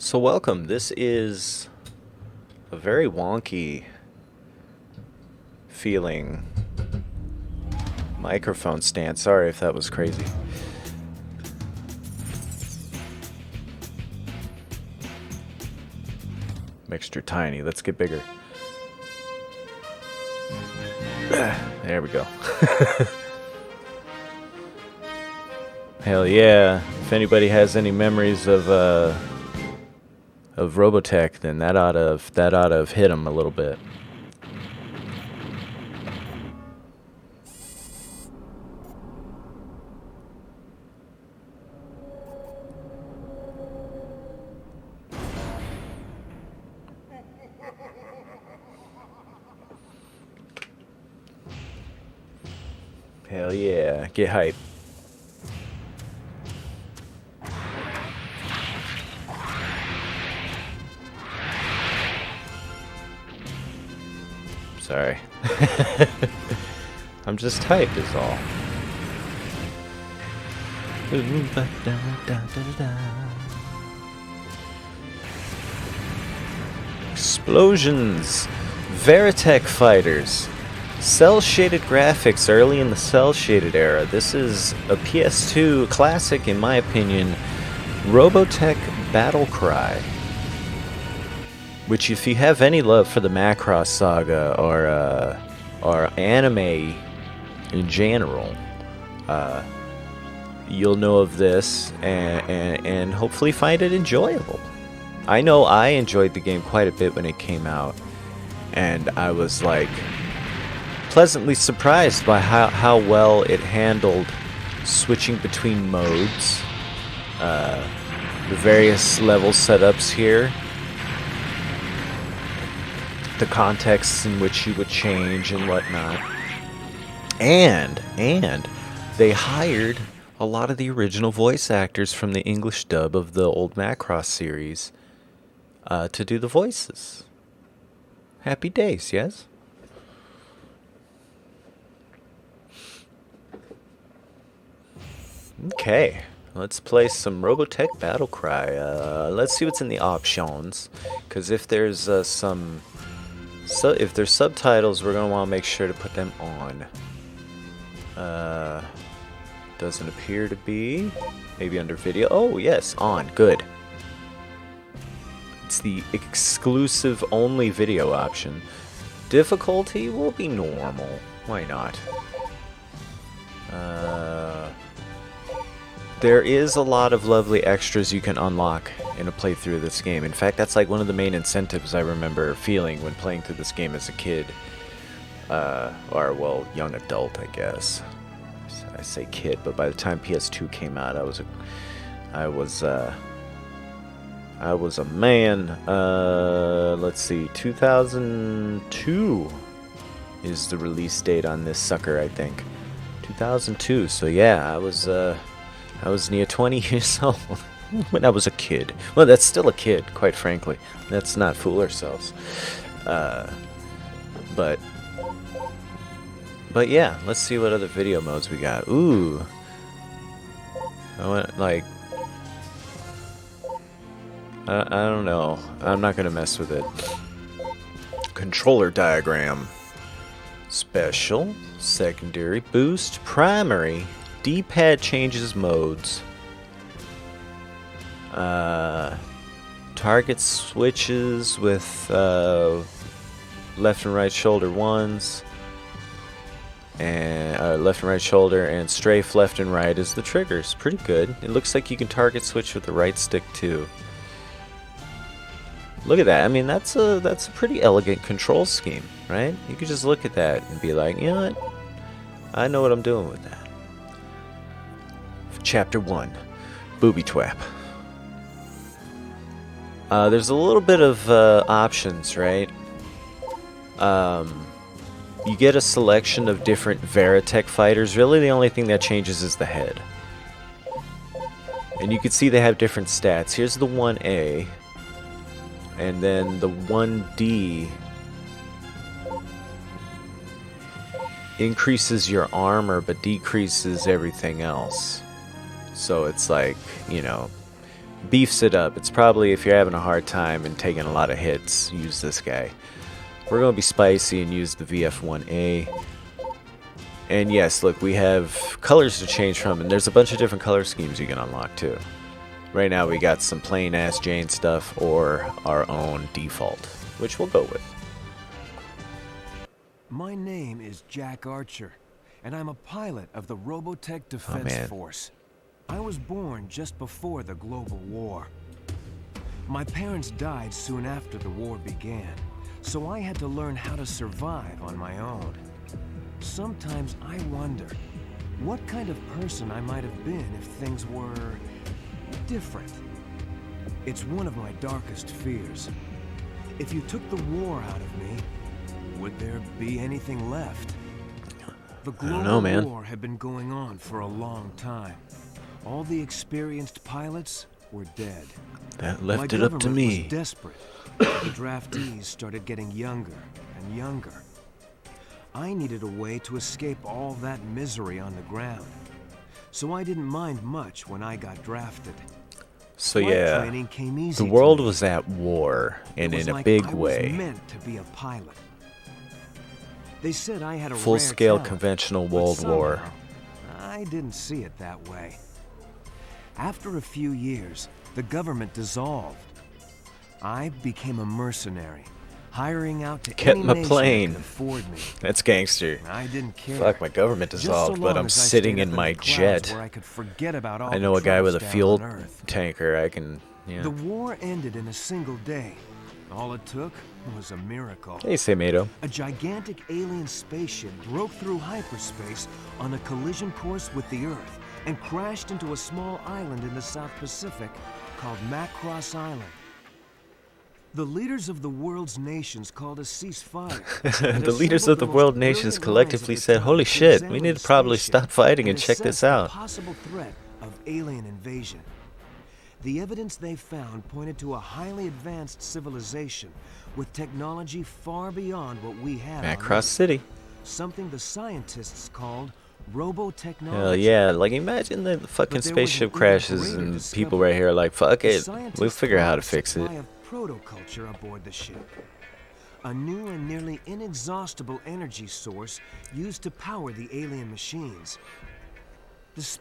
So welcome. This is a very wonky feeling microphone stand. Sorry if that was crazy. Extra tiny. Let's get bigger. There we go. Hell yeah. If anybody has any memories of Robotech, then that ought to have hit him a little bit. Hell yeah. Get hype. Sorry. I'm just hyped is all. Explosions! Veritech fighters. Cell-shaded graphics early in the cell-shaded era. This is a PS2 classic, in my opinion. Robotech Battlecry. Which, if you have any love for the Macross Saga or anime in general, you'll know of this and hopefully find it enjoyable. I know I enjoyed the game quite a bit when it came out, and I was like pleasantly surprised by how well it handled switching between modes, the various level setups here, the contexts in which you would change and whatnot, and they hired a lot of the original voice actors from the English dub of the old Macross series to do the voices. Happy days, yes? Okay, let's play some Robotech Battlecry. Let's see what's in the options, because if there's if there's subtitles, we're gonna want to make sure to put them on. Doesn't appear to be. Maybe under video. Oh yes, on. Good. It's the exclusive only video option. Difficulty will be normal. Why not? There is a lot of lovely extras you can unlock in a playthrough of this game. In fact, that's like one of the main incentives I remember feeling when playing through this game as a kid. Or, well, young adult, I guess. I say kid, but by the time PS2 came out, I was a man. Let's see, 2002 is the release date on this sucker, I think. 2002. So yeah, I was near 20 years old when I was a kid. Well, that's still a kid, quite frankly. Let's not fool ourselves. But yeah, let's see what other video modes we got. Ooh. I want, like, I don't know. I'm not gonna mess with it. Controller diagram. Special, secondary, boost, primary, D-pad changes modes. Target switches with left and right shoulder ones. And left and right shoulder, and strafe left and right is the triggers. Pretty good. It looks like you can target switch with the right stick too. Look at that. I mean, that's a pretty elegant control scheme, right? You could just look at that and be like, you know what? I know what I'm doing with that. Chapter 1, Booby Twap. There's a little bit of options, right? You get a selection of different Veritech fighters. Really, the only thing that changes is the head. And you can see they have different stats. Here's the 1A. And then the 1D increases your armor but decreases everything else. So it's like, you know, beefs it up. It's probably, if you're having a hard time and taking a lot of hits, use this guy. We're going to be spicy and use the VF1A. And yes, look, we have colors to change from, and there's a bunch of different color schemes you can unlock too. Right now we got some plain ass Jane stuff or our own default, which we'll go with. My name is Jack Archer, and I'm a pilot of the Robotech Defense Force. I was born just before the global war. My parents died soon after the war began, so I had to learn how to survive on my own. Sometimes I wonder what kind of person I might have been if things were different. It's one of my darkest fears. If you took the war out of me, would there be anything left? The global war had been going on for a long time. All the experienced pilots were dead. That left it up to me. My government was desperate. The draftees started getting younger and younger. I needed a way to escape all that misery on the ground. So I didn't mind much when I got drafted. So yeah, the world was at war, and in a big way. I was meant to be a pilot. They said I had a full-scale talent, conventional world war. I didn't see it that way. After a few years, the government dissolved. I became a mercenary, hiring out to any nation that could afford me. That's gangster. I didn't care. Fuck, my government dissolved, but I'm sitting in my jet. I could forget about all I know a guy with a fuel tanker. I can, yeah. The war ended in a single day. All it took was a miracle. Hey, Samato. A gigantic alien spaceship broke through hyperspace on a collision course with the Earth and crashed into a small island in the South Pacific called Macross Island. The leaders of the world's nations called a ceasefire. The leaders of the world nations collectively said, "Holy shit, we need to probably stop fighting and check this out." Possible threat of alien invasion. The evidence they found pointed to a highly advanced civilization with technology far beyond what we have. Macross City. Something the scientists called robotechnology. Hell yeah, like imagine the fucking spaceship crashes and people right here are like, fuck it, we'll figure out how to fix it. Protoculture aboard the ship. A new and nearly inexhaustible energy source used to power the alien machines.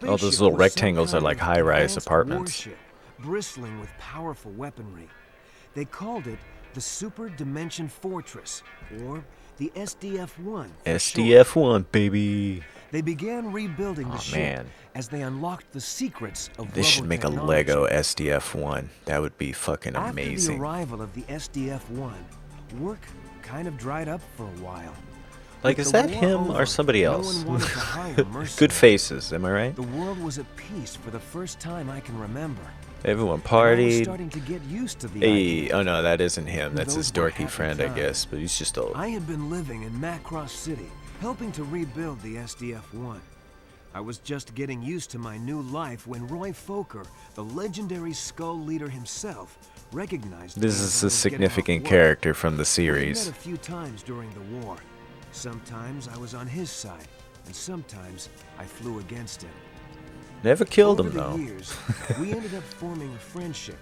All those little rectangles are like high-rise apartments. Warship, bristling with powerful weaponry. They called it the Super Dimension Fortress, or the SDF-1. SDF-1, baby. They began rebuilding the ship as they unlocked the secrets of This should make a Lego SDF-1. That would be fucking amazing. After the arrival of the SDF-1, work kind of dried up for a while. Like, is that him or somebody else? Good faces, am I right? The world was at peace for the first time I can remember. Everyone partied. Starting to get used to the hey, oh no, that isn't him. That's his dorky friend, I guess, but he's just old. I had been living in Macross City, helping to rebuild the SDF-1. I was just getting used to my new life when Roy Fokker, the legendary Skull leader himself, recognized me. This is a significant character from the series. We met a few times during the war. Sometimes I was on his side, and sometimes I flew against him. Never killed him, though. Over the years, we ended up forming a friendship.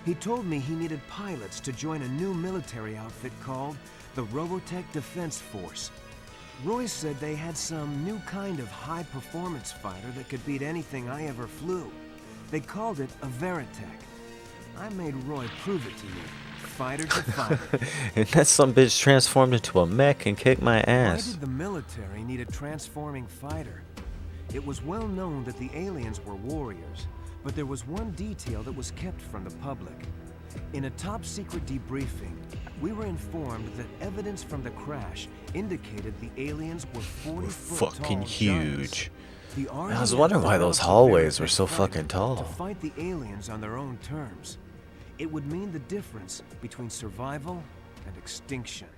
He told me he needed pilots to join a new military outfit called the Robotech Defense Force. Roy said they had some new kind of high-performance fighter that could beat anything I ever flew. They called it a Veritech. I made Roy prove it to me, fighter to fighter. And that sumbitch transformed into a mech and kicked my ass. Why did the military need a transforming fighter? It was well known that the aliens were warriors, but there was one detail that was kept from the public. In a top-secret debriefing, we were informed that evidence from the crash indicated the aliens were 40-foot fucking tall huge. The I was wondering why those hallways were so fucking tall. To fight the aliens on their own terms. It would mean the difference between survival and extinction.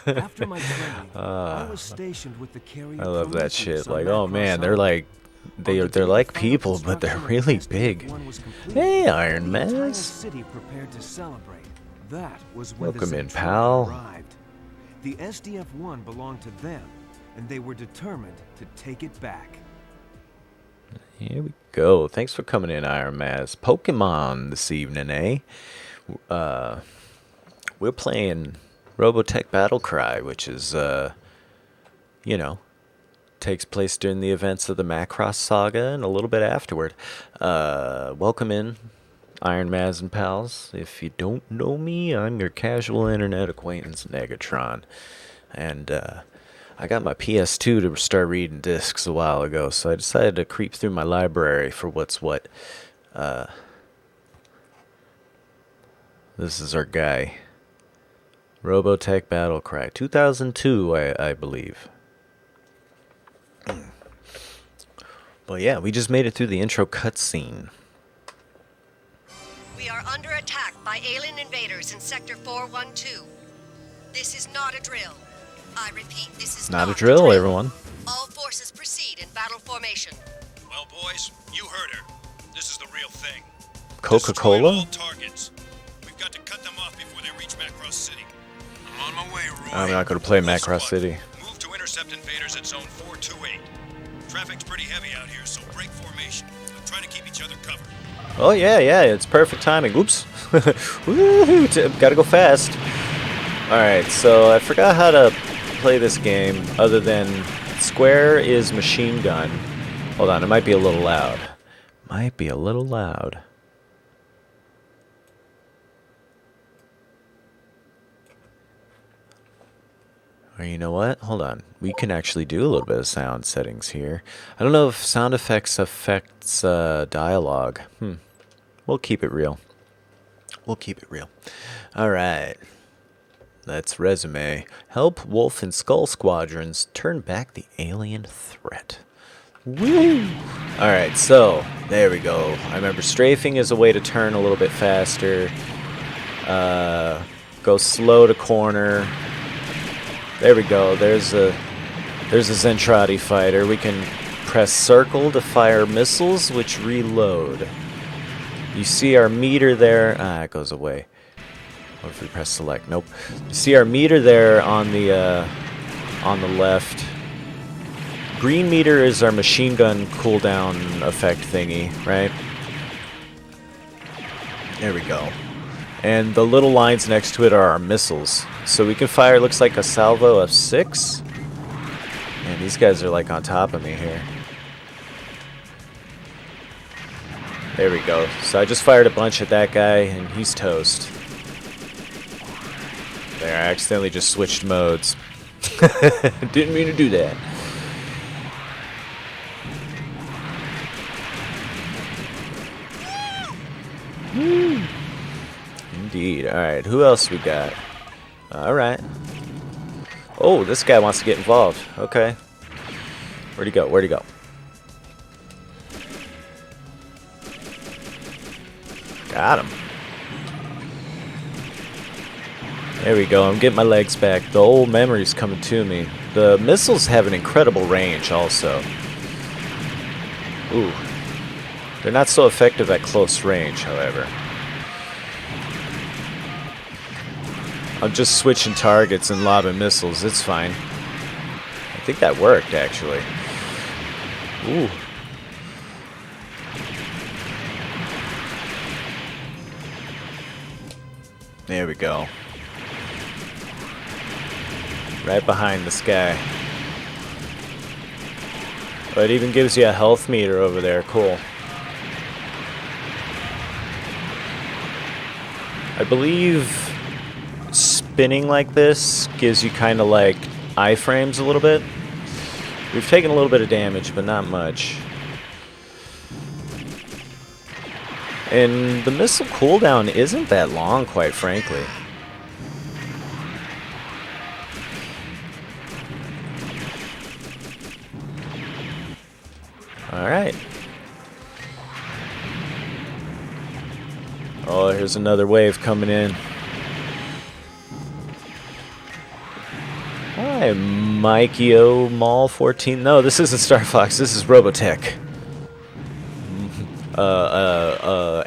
After my training, I was stationed with the carrier. I love that shit. Like, oh man, they're like, they're like people, but they're really big. Hey, Iron Man. City prepared to celebrate. That was when welcome the in, pal. Arrived. The SDF-1 belonged to them, and they were determined to take it back. Here we go. Thanks for coming in, Iron Mass. Pokemon this evening, eh? We're playing Robotech Battlecry, which is, you know, takes place during the events of the Macross Saga and a little bit afterward. Welcome in, Iron Maz and pals. If you don't know me, I'm your casual internet acquaintance, Negatron. And, I got my PS2 to start reading discs a while ago, so I decided to creep through my library for what's what. This is our guy. Robotech Battlecry. 2002, I believe. But yeah, we just made it through the intro cutscene. We are under attack by alien invaders in Sector 412. This is not a drill. I repeat, this is not a drill, everyone. All forces proceed in battle formation. Well, boys, you heard her. This is the real thing. Coca-Cola? Destroy all targets. We've got to cut them off before they reach Macross City. I'm on my way, Roy. I'm not going to play Macross City. Move to intercept invaders at Zone 428. Traffic's pretty heavy out here, so break formation. I'm trying to keep each other covered. Oh, yeah, it's perfect timing. Oops. Woohoo, gotta go fast. Alright, so I forgot how to play this game other than square is machine gun. Hold on, it might be a little loud. Might be a little loud. Or you know what? Hold on. We can actually do a little bit of sound settings here. I don't know if sound effects affects dialogue. We'll keep it real. We'll keep it real. Alright. Let's resume. Help Wolf and Skull Squadrons turn back the alien threat. Woo! Alright, so, there we go. I remember strafing is a way to turn a little bit faster. Go slow to corner. There we go. There's a Zentradi fighter. We can press circle to fire missiles, which reload. You see our meter there. It goes away. What if we press select? Nope. You see our meter there on the left. Green meter is our machine gun cooldown effect thingy, right? There we go. And the little lines next to it are our missiles. So we can fire, looks like a salvo of 6. And these guys are like on top of me here. There we go. So I just fired a bunch at that guy, and he's toast. There, I accidentally just switched modes. Didn't mean to do that. Woo. Indeed. Alright, who else we got? Alright. Oh, this guy wants to get involved. Okay. Where'd he go? Where'd he go? Got him. There we go. I'm getting my legs back. The old memory's coming to me. The missiles have an incredible range also. Ooh. They're not so effective at close range, however. I'm just switching targets and lobbing missiles. It's fine. I think that worked, actually. Ooh. There we go. Right behind this guy. Oh, it even gives you a health meter over there. Cool. I believe spinning like this gives you kind of like iframes a little bit. We've taken a little bit of damage, but not much. And the missile cooldown isn't that long, quite frankly. Alright. Oh, here's another wave coming in. Hi, Mikey-O Mall 14. No, this isn't Star Fox. This is Robotech.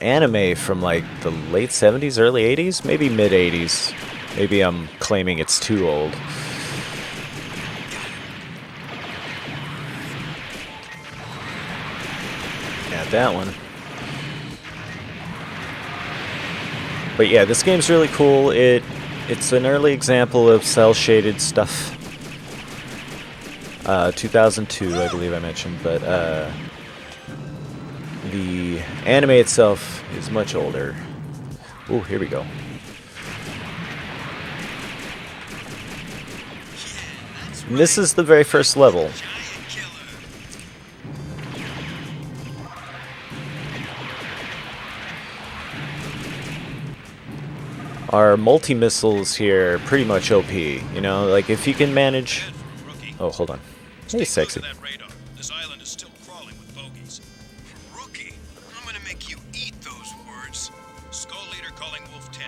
Anime from like the late 70s, early 80s, maybe mid 80s. Maybe I'm claiming it's too old. at that one. But yeah, this game's really cool. It's an early example of cel-shaded stuff. 2002, I believe I mentioned, but the anime itself is much older. Oh, here we go. And this is the very first level. Our multi-missiles here are pretty much OP, you know, like if you can manage... Oh, hold on. Hey, sexy. This island is still crawling with bogeys. Rookie, I'm gonna make you eat those words. Skull leader calling Wolf 10.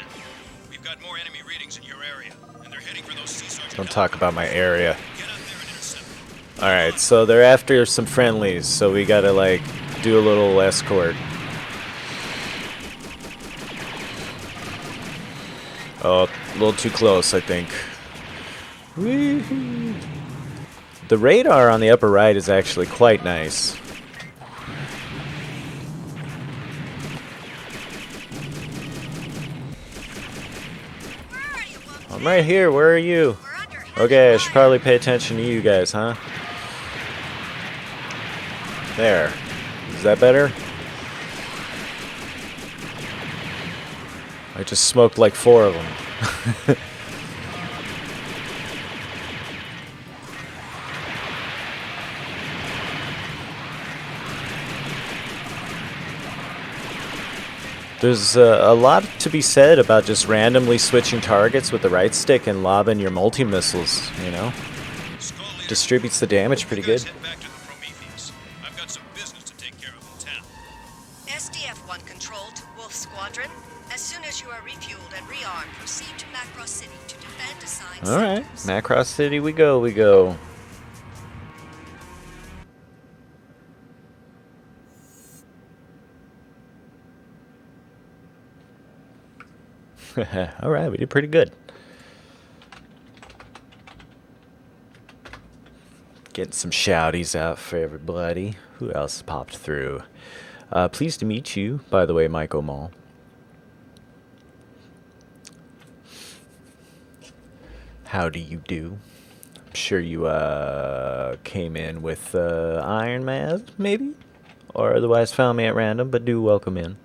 We've got more enemy readings in your area, and they're heading for those sea sergeant. Don't talk about my area. Get out there and intercept them. Alright, so they're after some friendlies, so we gotta, like, do a little escort. Oh, a little too close, I think. Whee! The radar on the upper right is actually quite nice. I'm right here, where are you? Okay, I should probably pay attention to you guys, huh? There. Is that better? I just smoked like 4 of them. There's a lot to be said about just randomly switching targets with the right stick and lobbing your multi-missiles, you know? Distributes the damage pretty good. I've got some business to take care of in town. SDF-1 control to Wolf Squadron. As soon as you are refueled and rearmed, proceed to Macross City to defend assigned Alright, sectors. Macross City we go, we go. Alright, we did pretty good. Getting some shouties out for everybody. Who else popped through? Pleased to meet you, by the way, Mike O'Mall. How do you do? I'm sure you came in with Iron Man, maybe? Or otherwise found me at random, but do welcome in.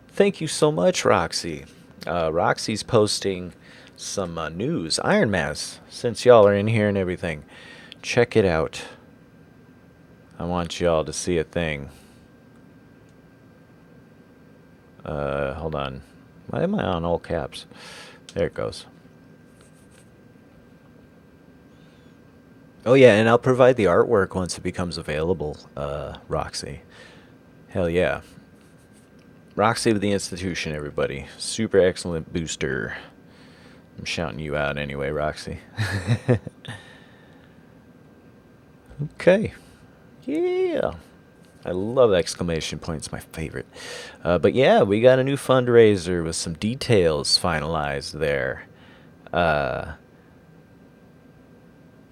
Thank you so much, Roxy. Roxy's posting some news. Iron Mass, since y'all are in here and everything. Check it out. I want y'all to see a thing. Hold on. Why am I on all caps? There it goes. Oh yeah, and I'll provide the artwork once it becomes available, Roxy. Hell yeah. Roxy with the institution, everybody. Super excellent booster. I'm shouting you out anyway, Roxy. Okay. Yeah. I love exclamation points, my favorite. But yeah, we got a new fundraiser with some details finalized there.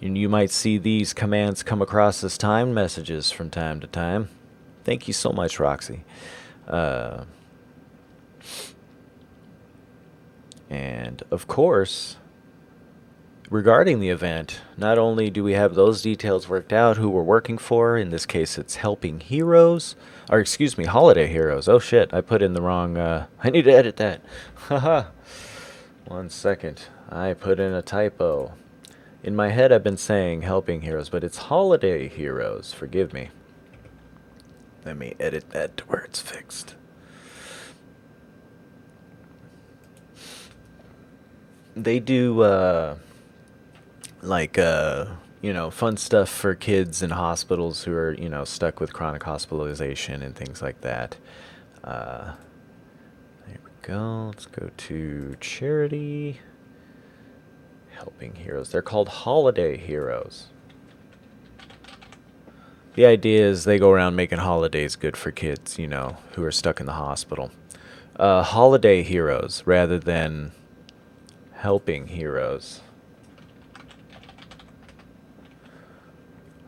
You might see these commands come across as timed messages from time to time. Thank you so much, Roxy. And, of course, regarding the event, not only do we have those details worked out, who we're working for, in this case it's Helping Heroes, or excuse me, Holiday Heroes. Oh shit, I put in the wrong, I need to edit that. Haha. 1 second. I put in a typo. In my head I've been saying Helping Heroes, but it's Holiday Heroes. Forgive me. Let me edit that to where it's fixed. They do, you know, fun stuff for kids in hospitals who are, you know, stuck with chronic hospitalization and things like that. There we go. Let's go to charity. Helping Heroes. They're called Holiday Heroes. The idea is they go around making holidays good for kids, you know, who are stuck in the hospital. Holiday Heroes rather than Helping Heroes.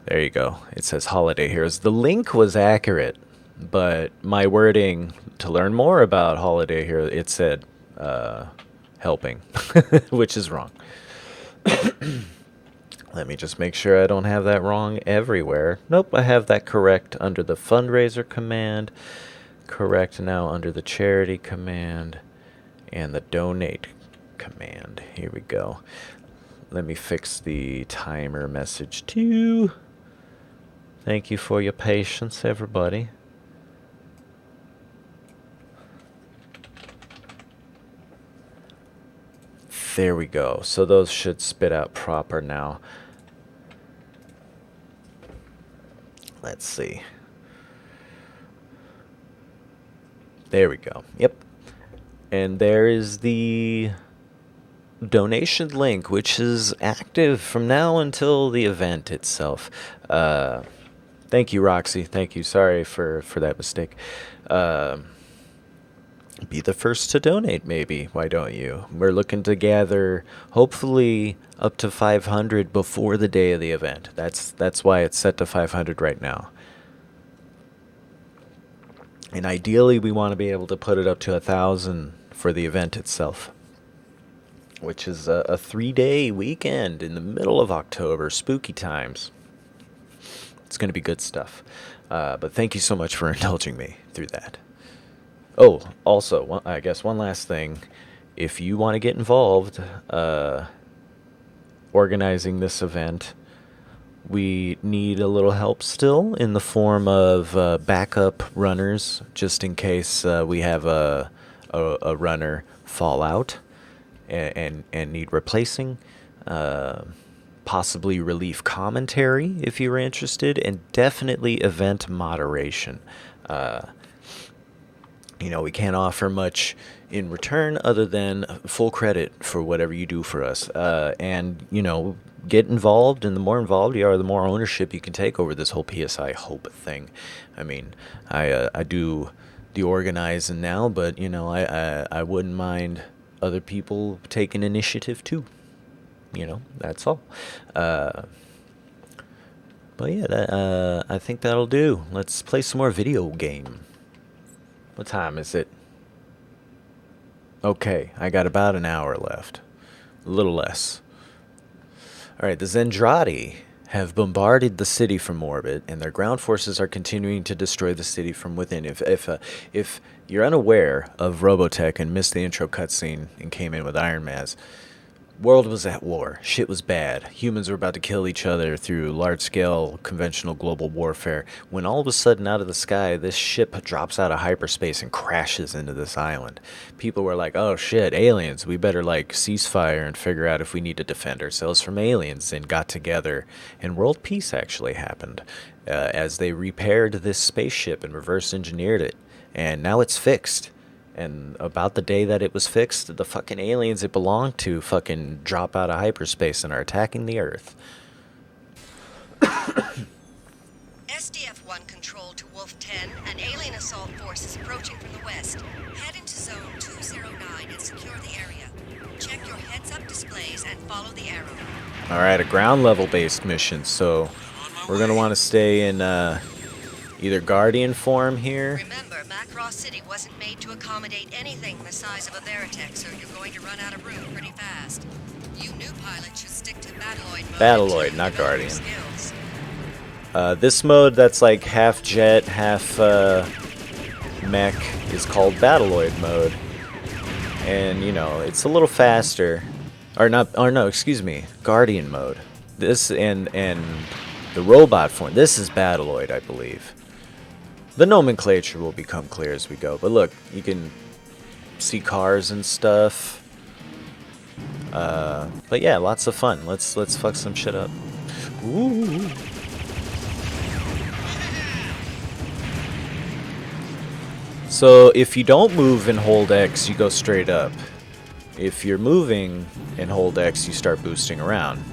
There you go. It says Holiday Heroes. The link was accurate. but my wording to learn more about Holiday here, it said helping, which is wrong. Let me just make sure I don't have that wrong everywhere. Nope, I have that correct under the fundraiser command, correct now under the charity command, and the donate command. Here we go. Let me fix the timer message too. Thank you for your patience, everybody. There we go. So those should spit out proper now. Let's see. There we go. Yep. And there is the donation link, which is active from now until the event itself. Thank you, Roxy. Thank you. Sorry for that mistake. Be the first to donate, maybe. Why don't you? We're looking to gather, hopefully, up to 500 before the day of the event. That's why it's set to 500 right now. And ideally, we want to be able to put it up to 1,000 for the event itself, which is a 3-day weekend in the middle of October, spooky times. It's going to be good stuff. But thank you so much for indulging me through that. Oh, also, I guess one last thing. If you want to get involved organizing this event, we need a little help still in the form of backup runners, just in case we have a runner fall out and need replacing. Possibly relief commentary if you were interested, and definitely event moderation. We can't offer much in return other than full credit for whatever you do for us. And get involved, and the more involved you are, the more ownership you can take over this whole PSI Hope thing. I mean, I do the organizing now, but, I wouldn't mind other people taking initiative too. That's all. But yeah, I think that'll do. Let's play some more video game. What time is it? Okay, I got about an hour left. A little less. Alright, the Zentradi have bombarded the city from orbit, and their ground forces are continuing to destroy the city from within. If you're unaware of Robotech and missed the intro cutscene and came in with Iron Maz, world was at war. Shit was bad. Humans were about to kill each other through large-scale conventional global warfare, when all of a sudden out of the sky, this ship drops out of hyperspace and crashes into this island. People were like, oh shit, aliens. We better ceasefire and figure out if we need to defend ourselves from aliens, and got together. And world peace actually happened as they repaired this spaceship and reverse engineered it. And now it's fixed. And about the day that it was fixed, the fucking aliens it belonged to fucking drop out of hyperspace and are attacking the Earth. SDF-1 control to Wolf 10, an alien assault force is approaching from the west. Head into Zone 209 and secure the area. Check your heads-up displays and follow the arrow. Alright, a ground level based mission, so we're going to want to stay in either Guardian form here. Remember, Macross City wasn't made to accommodate anything the size of a Battlecry, so you're going to run out of room pretty fast. You new pilots should stick to Battleoid mode. Battleoid, not Guardian. This mode that's like half jet, half mech is called Battleoid mode. And, it's a little faster. Excuse me, Guardian mode. This and the robot form. This is Battleoid, I believe. The nomenclature will become clear as we go. But look, you can see cars and stuff. But yeah, lots of fun. Let's fuck some shit up. Ooh. So if you don't move and hold X, you go straight up. If you're moving and hold X, you start boosting around.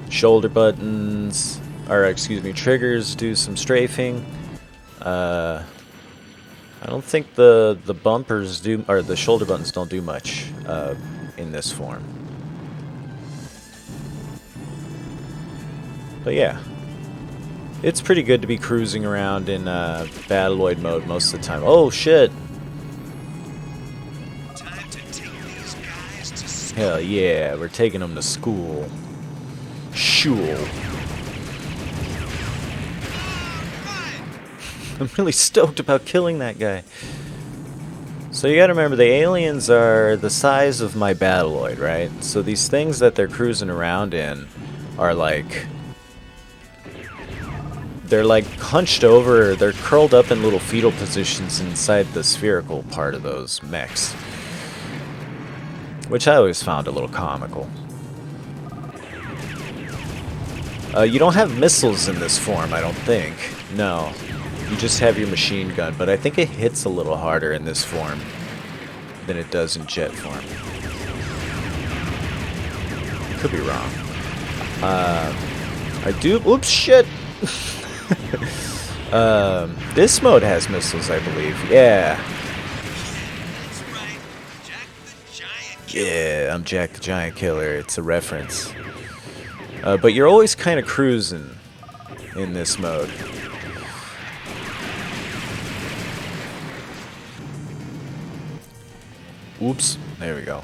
Shoulder buttons, triggers do some strafing. I don't think the bumpers do, or the shoulder buttons don't do much in this form. But yeah, It's pretty good to be cruising around in Battloid mode most of the time. Oh shit! Time to take these guys to school. Hell yeah, we're taking them to school. Shul. I'm really stoked about killing that guy. So you gotta remember, the aliens are the size of my Battloid, right? So these things that they're cruising around in are like... they're like hunched over, they're curled up in little fetal positions inside the spherical part of those mechs. Which I always found a little comical. You don't have missiles in this form, I don't think. No. You just have your machine gun, but I think it hits a little harder in this form than it does in jet form. Could be wrong. I do... Oops, shit! This mode has missiles, I believe. Yeah. That's right. Jack the Giant Killer. Yeah, I'm Jack the Giant Killer. It's a reference. But you're always kind of cruising in this mode. Oops. There we go.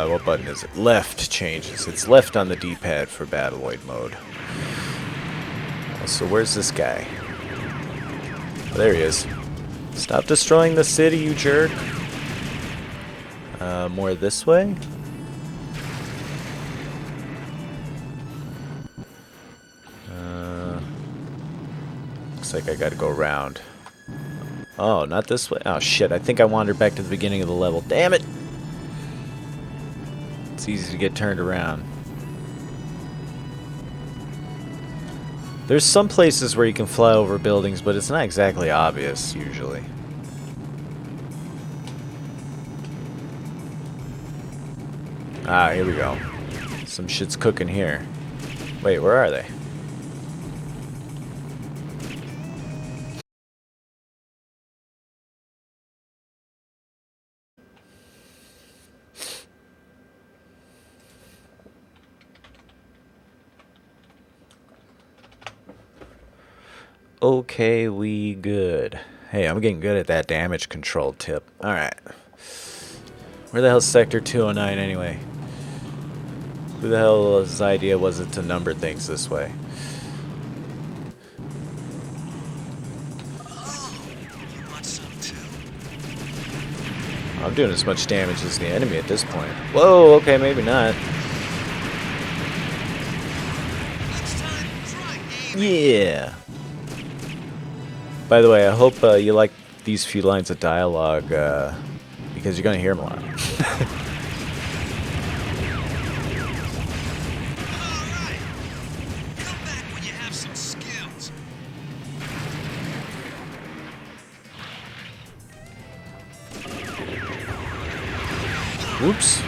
What button is it? Left changes. It's left on the D-pad for Battloid mode. So where's this guy? Oh, there he is. Stop destroying the city, you jerk. More this way? Looks like I gotta go around. Oh, not this way. Oh shit, I think I wandered back to the beginning of the level. Damn it! It's easy to get turned around. There's some places where you can fly over buildings, but it's not exactly obvious, usually. Ah, here we go. Some shit's cooking here. Wait, where are they? Okay, we good. Hey, I'm getting good at that damage control tip. Alright. Where the hell's Sector 209 anyway? Who the hell's idea was it to number things this way? Oh, you want some too? I'm doing as much damage as the enemy at this point. Whoa, okay, maybe not. It's time to try, Amy. Yeah. By the way, I hope you like these few lines of dialogue, because you're gonna hear them a lot. Alright. Come back when you have some skills. Whoops.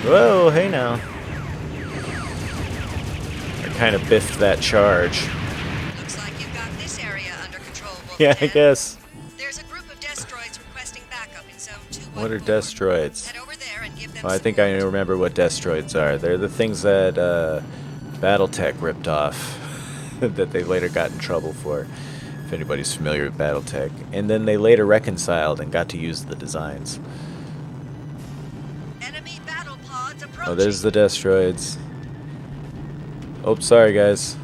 Whoa, hey now. I kind of biffed that charge. Looks like you've got this area under control, Wolf Yeah, I 10. guess. There's a group of destroids requesting backup in Zone 214. What are destroids? Head over there and give them Oh, I think I support. remember what destroids are. They're the things that Battletech ripped off that they later got in trouble for, if anybody's familiar with Battletech. And then they later reconciled and got to use the designs. Enemy battle pods approaching. Oh, there's the destroids. Oh, sorry, guys.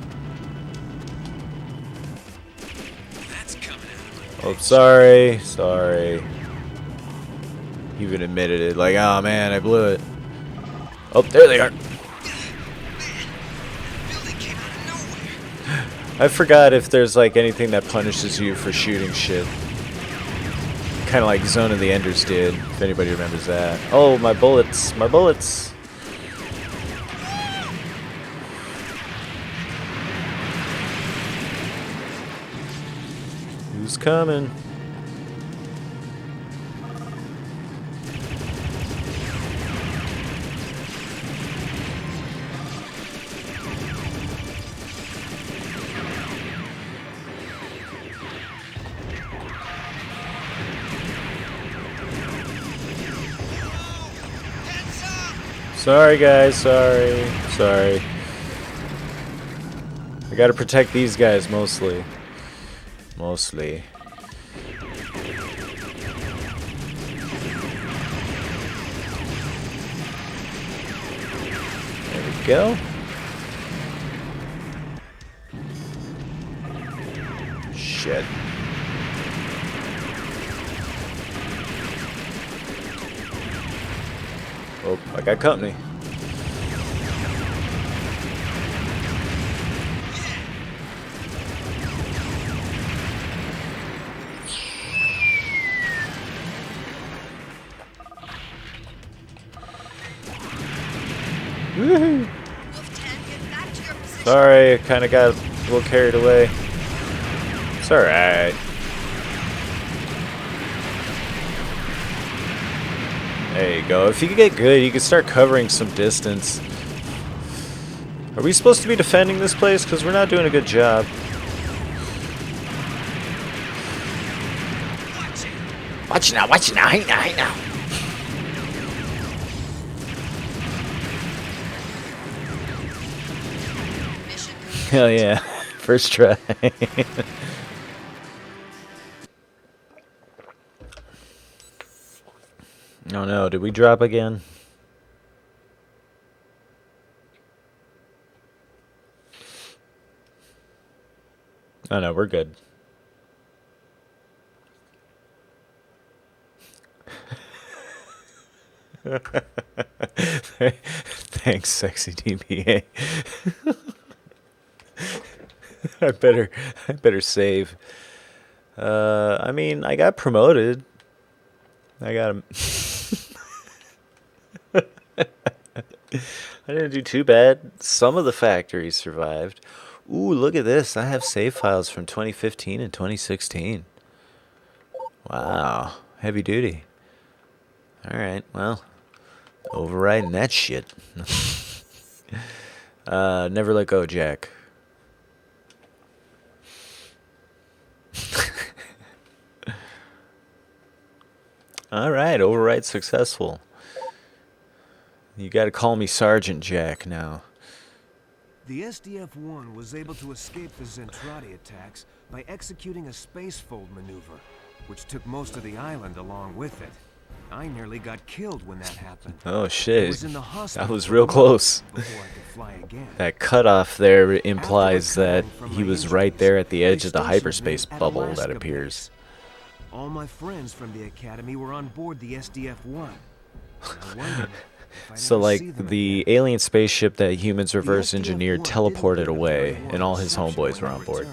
That's coming out. Oh, sorry. Sorry. Even admitted it. Like, oh, man, I blew it. Oh, there they are. Man, that building came out of nowhere. I forgot if there's, like, anything that punishes you for shooting shit. Kind of like Zone of the Enders did, if anybody remembers that. Oh, my bullets. My bullets. Who's coming? Heads up! Sorry, guys. Sorry. I gotta protect these guys mostly. There we go. Shit. Oh, I got company. Woohoo! Sorry, I kind of got a little carried away. It's alright. There you go. If you can get good, you can start covering some distance. Are we supposed to be defending this place? Because we're not doing a good job. Watch it now, hey now. Hell yeah. First try. Oh no, did we drop again? Oh no, we're good. Thanks, sexy DBA. I better save. I mean, I got promoted. I got him. I didn't do too bad. Some of the factories survived. Ooh, look at this. I have save files from 2015 and 2016. Wow. Heavy duty. Alright, well. Overriding that shit. Never let go, Jack. Alright, override successful. You gotta call me Sergeant Jack now. The SDF-1 was able to escape the Zentradi attacks by executing a spacefold maneuver, which took most of the island along with it. I nearly got killed when that happened. Oh shit, that was real close. Before I could fly again. That cutoff there implies that he was right there at the edge of the hyperspace bubble that appears. All my friends from the academy were on board the SDF-1. So like the alien spaceship that humans reverse engineered teleported away and all his homeboys were on board.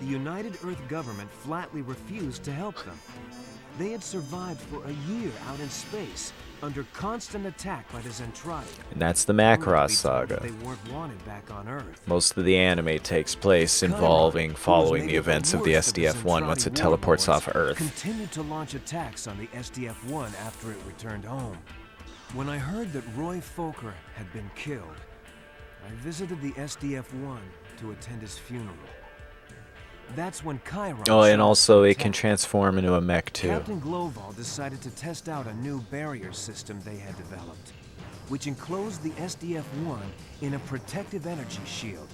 The United Earth government flatly refused to help them. They had survived for a year out in space under constant attack by the Zentradi. And that's the Macross saga. They weren't wanted back on Earth. Most of the anime takes place involving following the events of the SDF-1 once it teleports off Earth. Continued to launch attacks on the SDF-1 after it returned home. When I heard that Roy Fokker had been killed, I visited the SDF-1 to attend his funeral. That's when Chiron. Oh, and also it can transform into a mech too. Captain Gloval decided to test out a new barrier system they had developed, which enclosed the SDF-1 in a protective energy shield.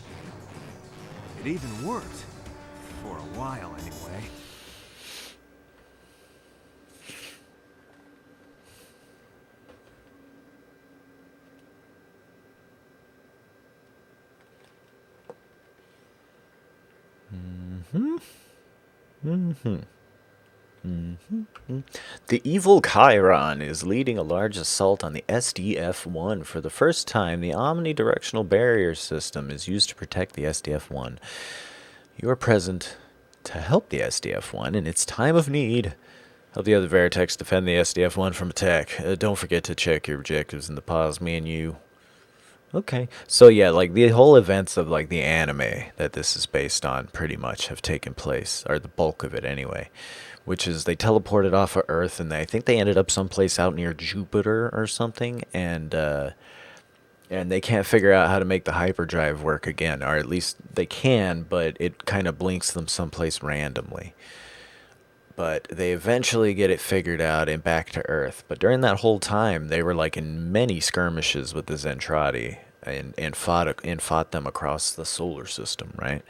It even worked, for a while anyway. The evil Chiron is leading a large assault on the SDF-1. For the first time, the omnidirectional barrier system is used to protect the SDF-1. You are present to help the SDF-1 in its time of need. Help the other Veritechs defend the SDF-1 from attack. Don't forget to check your objectives in the pause menu. Okay. So yeah, like the whole events of like the anime that this is based on pretty much have taken place, or the bulk of it anyway, which is they teleported off of Earth and I think they ended up someplace out near Jupiter or something, and they can't figure out how to make the hyperdrive work again, or at least they can, but it kind of blinks them someplace randomly. But they eventually get it figured out and back to Earth. But during that whole time, they were like in many skirmishes with the Zentradi and fought them across the solar system, right?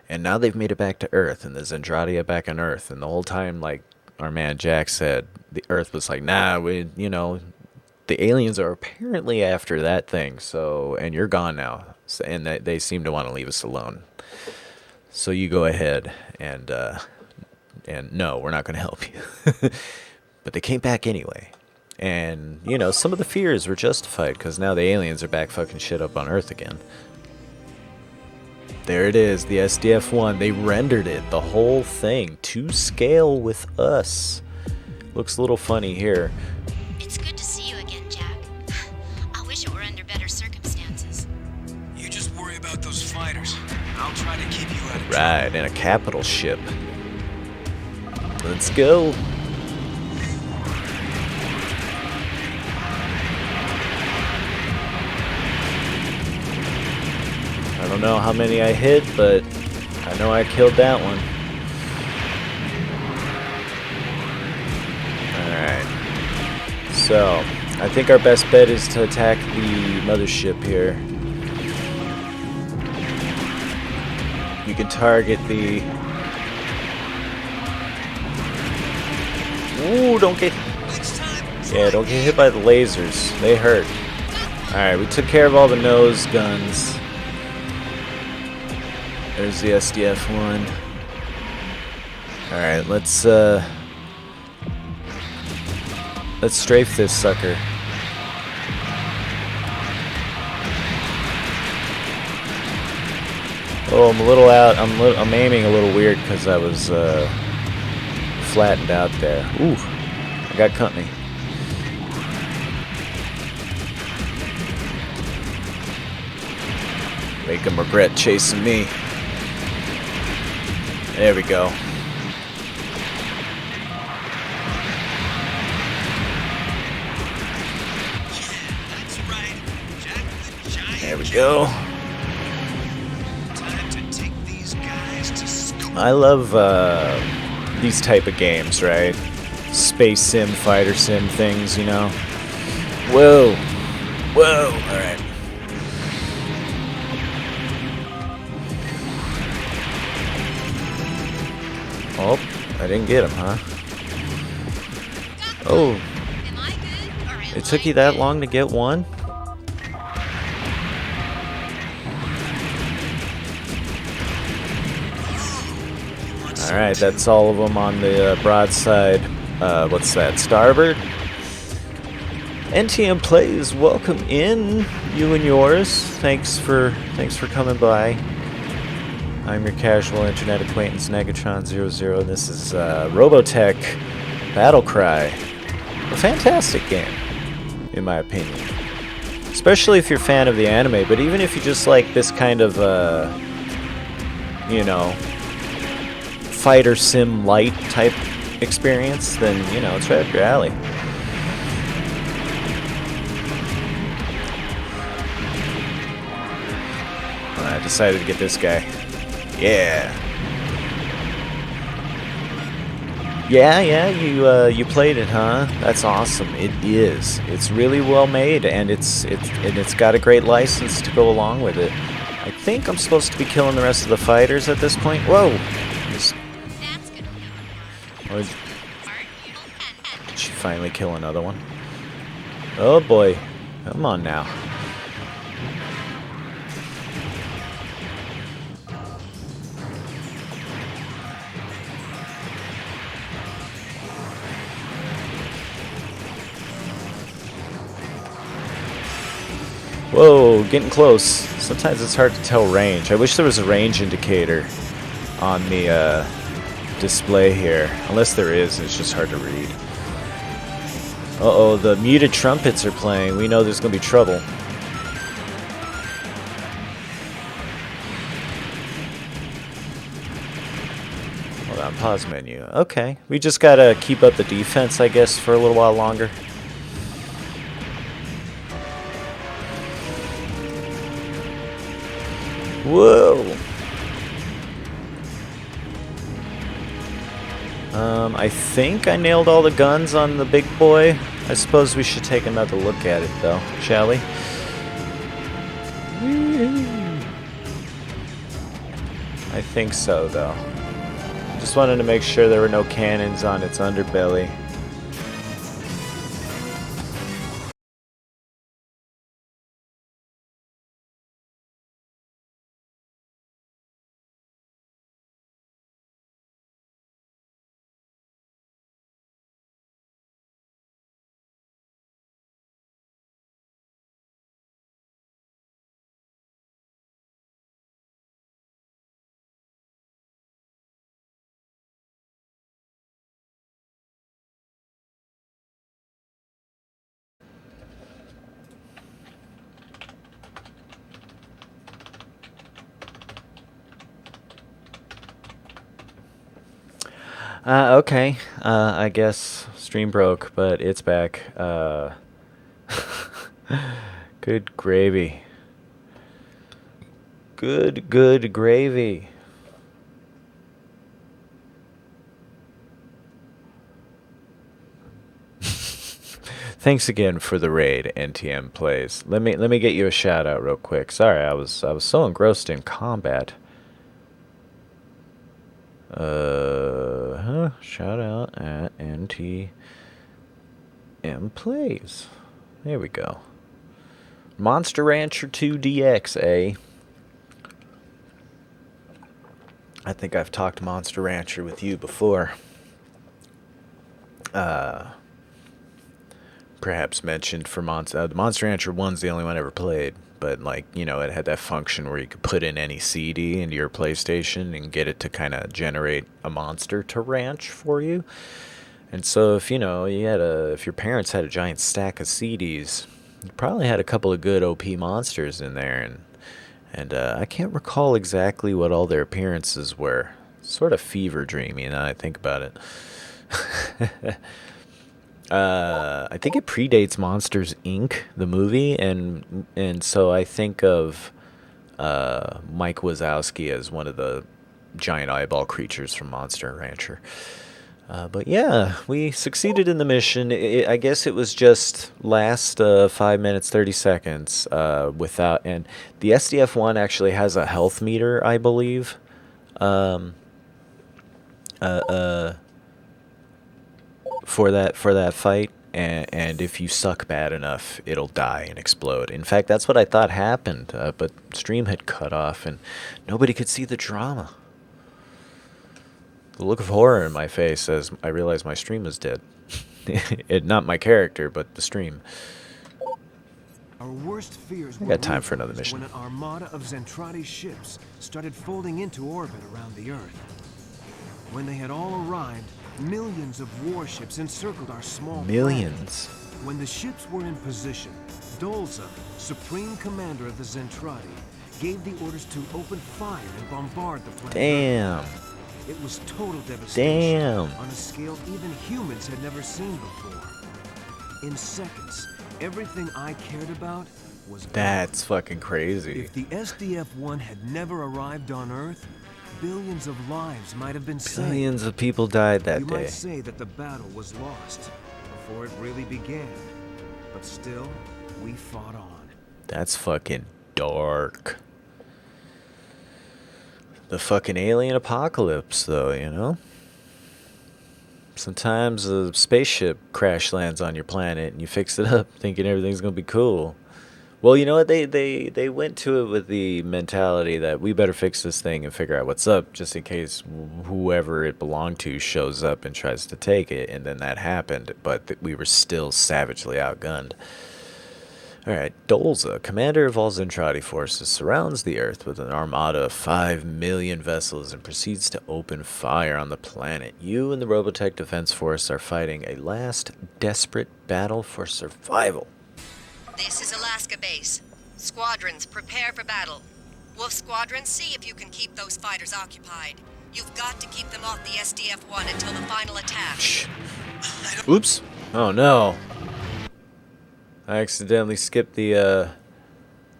And now they've made it back to Earth, and the Zentradi are back on Earth. And the whole time, like our man Jack said, the Earth was like, nah, the aliens are apparently after that thing. So, and you're gone now, and they seem to want to leave us alone. So you go ahead and no, we're not going to help you. But they came back anyway. And, some of the fears were justified because now the aliens are back fucking shit up on Earth again. There it is, the SDF-1. They rendered it, the whole thing, to scale with us. Looks a little funny here. It's good to see you again, Jack. I wish it were under better circumstances. You just worry about those fighters. I'll try to keep you out of trouble. Right, in a capital ship. Let's go. I don't know how many I hit, but I know I killed that one. Alright. So, I think our best bet is to attack the mothership here. You can target the... Ooh, don't get... Yeah, don't get hit by the lasers. They hurt. Alright, we took care of all the nose guns. There's the SDF-1. Alright, let's strafe this sucker. Oh, I'm a little out. I'm aiming a little weird because I was flattened out there. Ooh, I got company. Make him regret chasing me. There we go. That's right. Jack the Giant. There we go. Time to take these guys to school. I love these type of games, right? Space sim, fighter sim things, Whoa. Whoa. Alright. Oh, I didn't get him, huh? Oh, Am I good, or am it took I you that good? long to get one? Alright, that's all of them on the broadside. What's that? Starboard? NTM Plays, welcome in, you and yours. Thanks for coming by. I'm your casual internet acquaintance, Negatron00, and this is Robotech Battlecry. A fantastic game, in my opinion. Especially if you're a fan of the anime, but even if you just like this kind of, fighter sim light type experience, then, it's right up your alley. I decided to get this guy. Yeah. Yeah, you played it, huh? That's awesome. It is. It's really well made, and it's got a great license to go along with it. I think I'm supposed to be killing the rest of the fighters at this point. Whoa! That's gonna be Oh, hard. did she finally kill another one? Oh boy. Come on now. Whoa, getting close. Sometimes it's hard to tell range. I wish there was a range indicator on the display here. Unless there is, it's just hard to read. Uh-oh, the muted trumpets are playing. We know there's going to be trouble. Hold on, pause menu. Okay, we just got to keep up the defense, I guess, for a little while longer. Whoa. I think I nailed all the guns on the big boy. I suppose we should take another look at it, though, shall we? I think so, though. Just wanted to make sure there were no cannons on its underbelly. Okay. I guess stream broke, but it's back. Good gravy. Good gravy. Thanks again for the raid, NTM Plays. Let me get you a shout out real quick. Sorry, I was so engrossed in combat. Shout out at NTM Plays. There we go. Monster Rancher 2 DX, eh? I think I've talked Monster Rancher with you before. Perhaps mentioned for the Monster Rancher 1's the only one I ever played. But, like, you know, it had that function where you could put in any CD into your PlayStation and get it to kind of generate a monster to ranch for you. And so if, you know, if your parents had a giant stack of CDs, you probably had a couple of good OP monsters in there. And I can't recall exactly what all their appearances were. Sort of fever dreamy now I think about it. I think it predates Monsters Inc., the movie, and so I think of Mike Wazowski as one of the giant eyeball creatures from Monster Rancher. But yeah, we succeeded in the mission. I guess it was just last 5 minutes, 30 seconds without... And the SDF-1 actually has a health meter, I believe. For that fight, and if you suck bad enough, it'll die and explode. In fact, that's what I thought happened, but stream had cut off, and nobody could see the drama. The look of horror in my face as I realized my stream is dead. Not my character, but the stream. Our worst fears I got time for another mission. When an armada of Zentradi's ships started folding into orbit around the Earth. When they had all arrived, millions of warships encircled our small Millions. planet. When the ships were in position, Dolza, supreme commander of the Zentradi, gave the orders to open fire and bombard the planet. Damn. It was total devastation. Damn. On a scale even humans had never seen before. In seconds, everything I cared about was gone. That's fucking crazy. If the SDF-1 had never arrived on Earth, billions of lives might have been saved. Billions of people died that You day. might say that the battle was lost before it really began, but still, we fought on. That's fucking dark. The fucking alien apocalypse, though, you know? Sometimes a spaceship crash lands on your planet and you fix it up thinking everything's gonna be cool. Well, you know what? They went to it with the mentality that we better fix this thing and figure out what's up just in case whoever it belonged to shows up and tries to take it, and then that happened, but we were still savagely outgunned. Alright, Dolza, commander of all Zentradi forces, surrounds the Earth with an armada of 5 million vessels and proceeds to open fire on the planet. You and the Robotech Defense Force are fighting a last desperate battle for survival. This is Alaska Base. Squadrons, prepare for battle. Wolf Squadron, see if you can keep those fighters occupied. You've got to keep them off the SDF-1 until the final attack. Shh. Oops. Oh no. I accidentally skipped the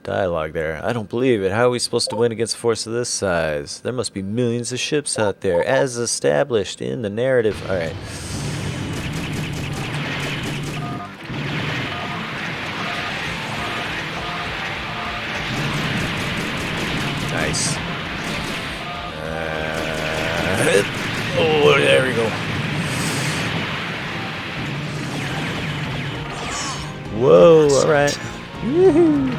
dialogue there. I don't believe it. How are we supposed to win against a force of this size? There must be millions of ships out there, as established in the narrative. Alright. Nice. Oh, there we go. Whoa, alright. Woohoo!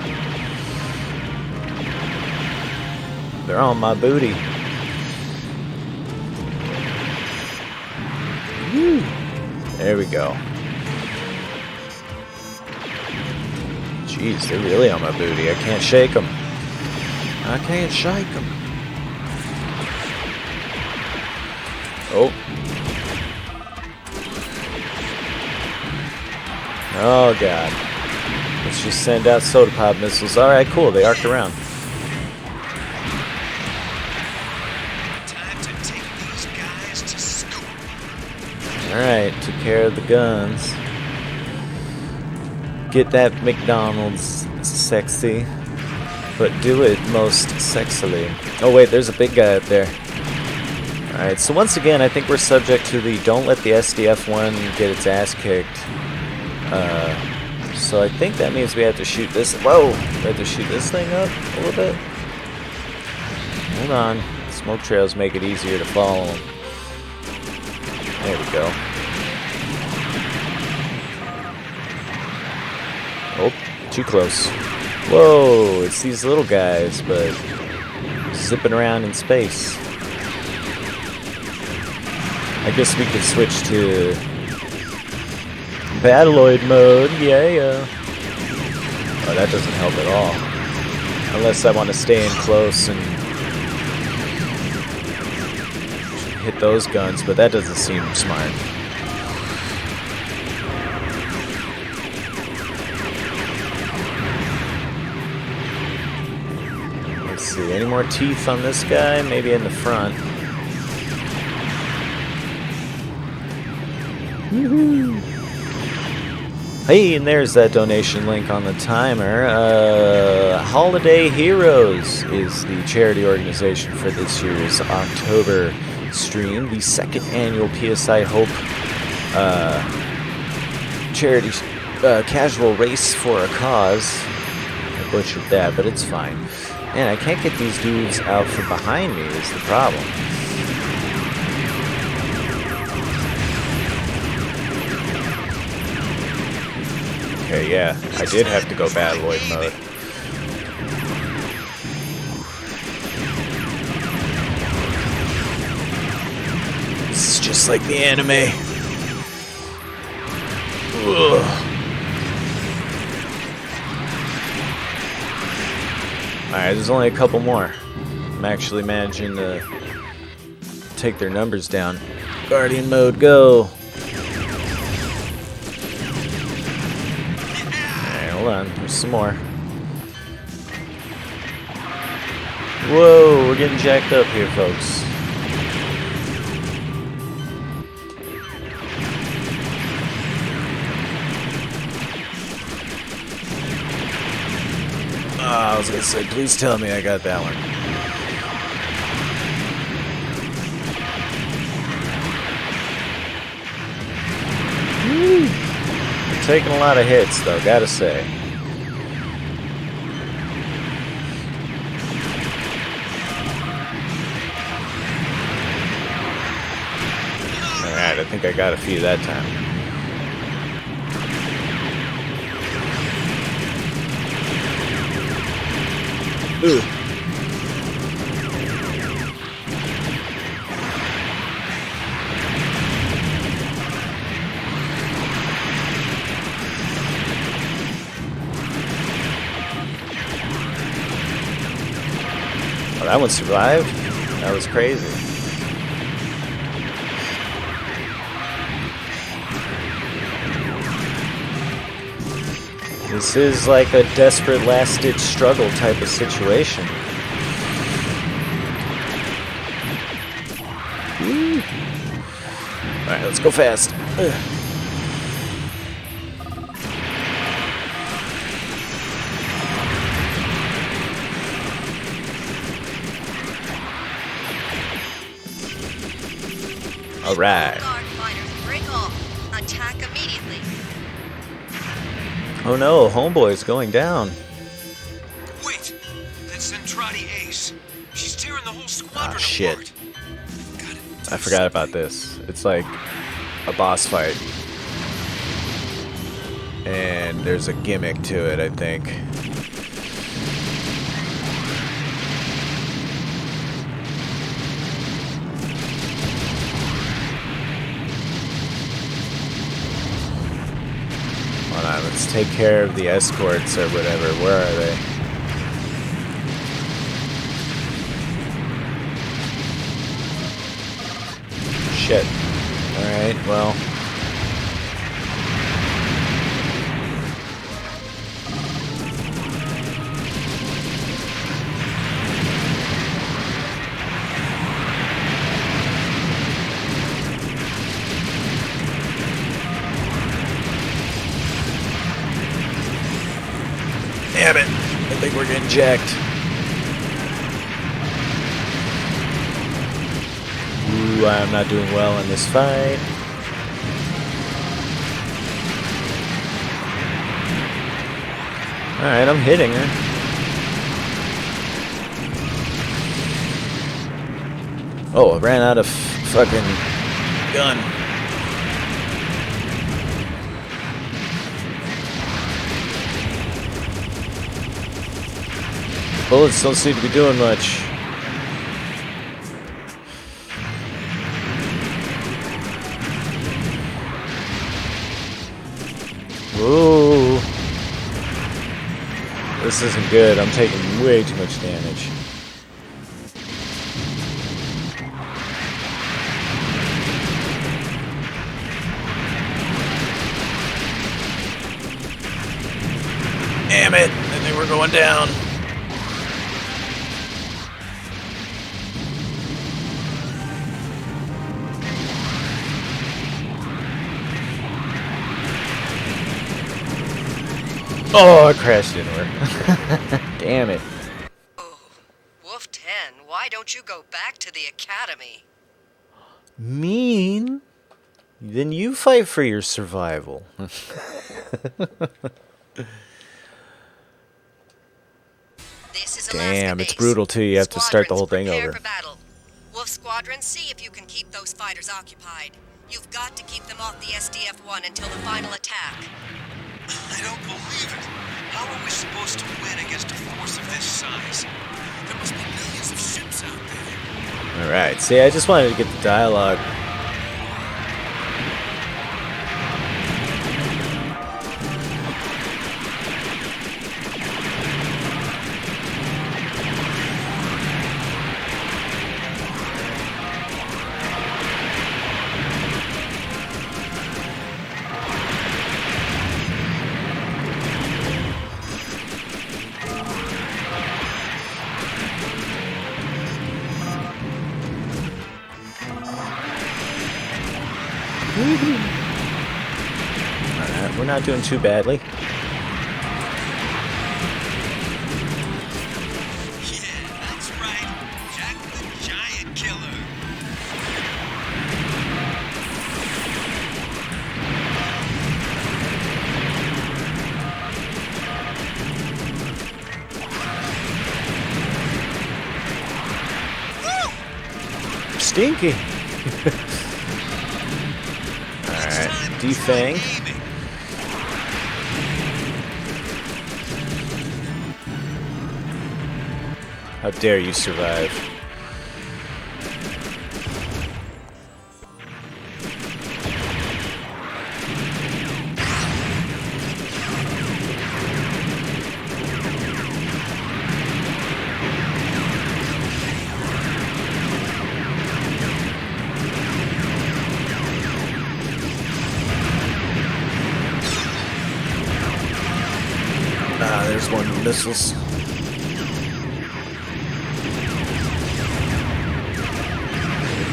They're on my booty. Woo. There we go. Jeez, they're really on my booty. I can't shake them. I can't shake them. Oh. Oh, God. Let's just send out soda pop missiles. Alright, cool. They arc around. Time to take these guys to school. Alright, took care of the guns. Get that McDonald's sexy, but do it most sexily. Oh wait, there's a big guy up there. Alright, so once again, I think we're subject to the don't let the SDF-1 get its ass kicked. So I think that means we have to shoot this. Whoa! We have to shoot this thing up a little bit. Hold on. Smoke trails make it easier to follow them. There we go. Oh, too close. Whoa! It's these little guys, but zipping around in space. I guess we could switch to Battleoid mode, yeah. Oh, that doesn't help at all. Unless I want to stay in close and hit those guns, but that doesn't seem smart. Let's see, any more teeth on this guy? Maybe in the front. Woohoo! Hey, and there's that donation link on the timer. Holiday Heroes is the charity organization for this year's October stream, the second annual PSI Hope charity casual race for a cause. I butchered that, but it's fine. Man, I can't get these dudes out from behind me is the problem. Okay, yeah, I did have to go Battleoid mode. This is just like the anime. Ugh. Alright, there's only a couple more. I'm actually managing to take their numbers down. Guardian mode, go! Hold on, there's some more. Whoa, we're getting jacked up here, folks. I was gonna say, please tell me I got that one. Woo. Taking a lot of hits, though, gotta say. Alright, I think I got a few that time. Ooh. Oh, that one survived? That was crazy. This is like a desperate last-ditch struggle type of situation. Alright, let's go fast. Alright. Guard fighters, break off. Attack immediately. Oh no, homeboy's going down. Wait! That's Zentradi Ace. She's tearing the whole squadron shit. apart. I forgot about this. It's like a boss fight. And there's a gimmick to it, I think. Hold on, let's take care of the escorts or whatever. Where are they? Shit. Alright, well. Damn it. I think we're getting jacked. Ooh, I'm not doing well in this fight. Alright, I'm hitting her. Oh, I ran out of fucking gun. Bullets don't seem to be doing much. Whoa. This isn't good. I'm taking way too much damage. Damn it. I think we're going down. Oh, I crashed into her. Damn it. Oh, Wolf 10, why don't you go back to the academy? Mean? Then you fight for your survival. This is Damn, Alaska it's base. brutal too. You have to start the whole thing Prepare over. for battle. Wolf Squadron, see if you can keep those fighters occupied. You've got to keep them off the SDF-1 until the final attack. I don't believe it. How are we supposed to win against a force of this size? There must be millions of ships out there. Alright, see, I just wanted to get the dialogue. Alright, we're not doing too badly. Yeah, that's right. Jack the Giant Killer. Stinky. Alright, defang. How dare you survive? Ah, there's one of the missiles.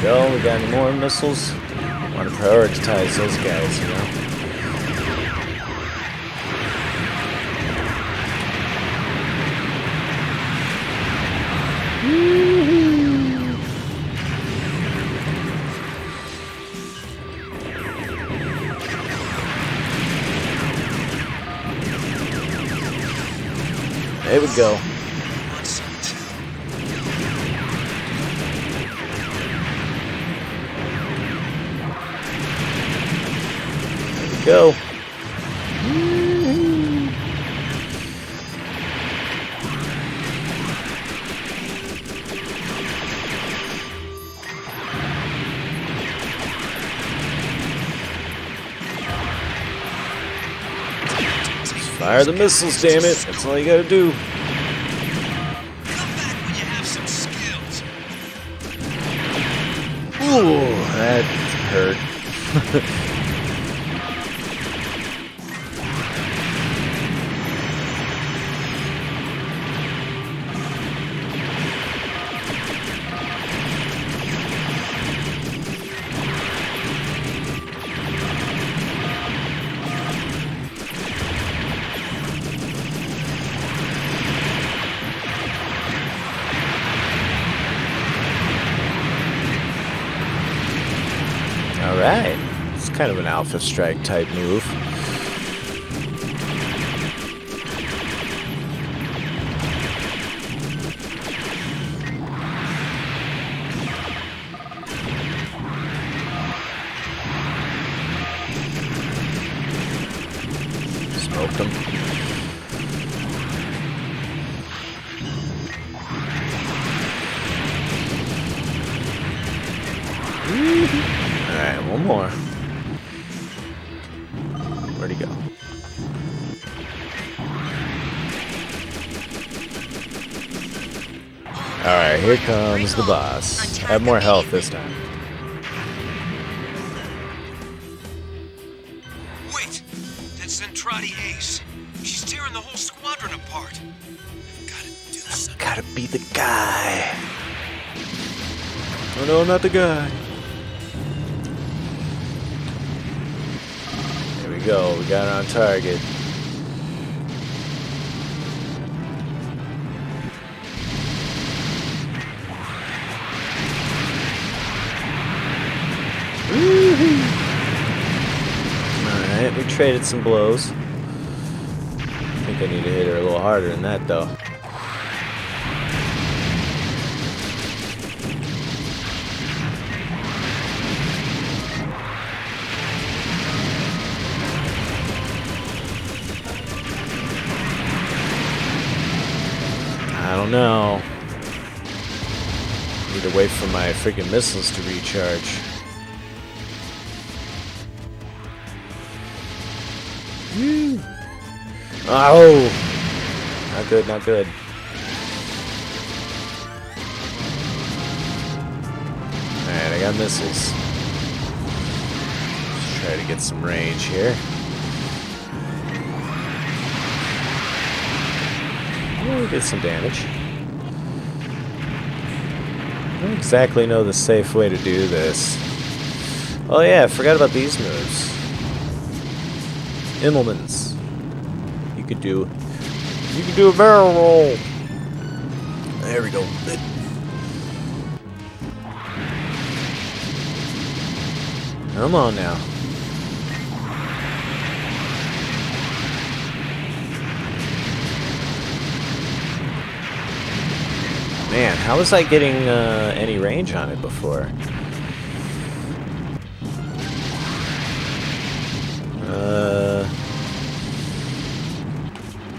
There we go, we got any more missiles? I want to prioritize those guys, you know? go. Want some too? Go. Fire the missiles, damn it. That's all you gotta do. Come back when you have some skills. Ooh, that hurt. Alright, it's kind of an Alpha Strike type move. Smoked him. Alright, one more. Where'd he go? Alright, here comes the boss. I have more health this time. Wait! That's Zentradi Ace. She's tearing the whole squadron apart. Gotta do something. Gotta be the guy. Oh no, I'm not the guy. There we go, we got it on target. Alright, we traded some blows. I think I need to hit her a little harder than that though. I don't know. Need to wait for my freaking missiles to recharge. Oh! Not good, not good. Alright, I got missiles. Let's try to get some range here. Oh, did some damage. I don't exactly know the safe way to do this. Oh yeah, I forgot about these moves. Immelmans. You could do a barrel roll. There we go. Come on now. Man, how was I getting any range on it before?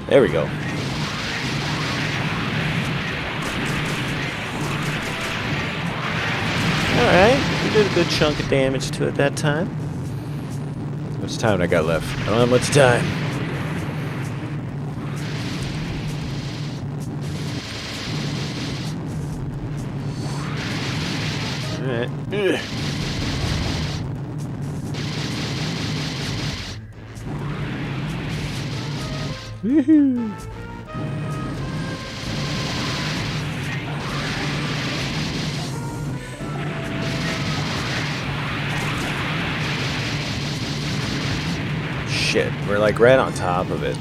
There we go. Alright, we did a good chunk of damage to it that time. How much time I got left? I don't have much time. Alright. Woohoo! Shit, we're like right on top of it.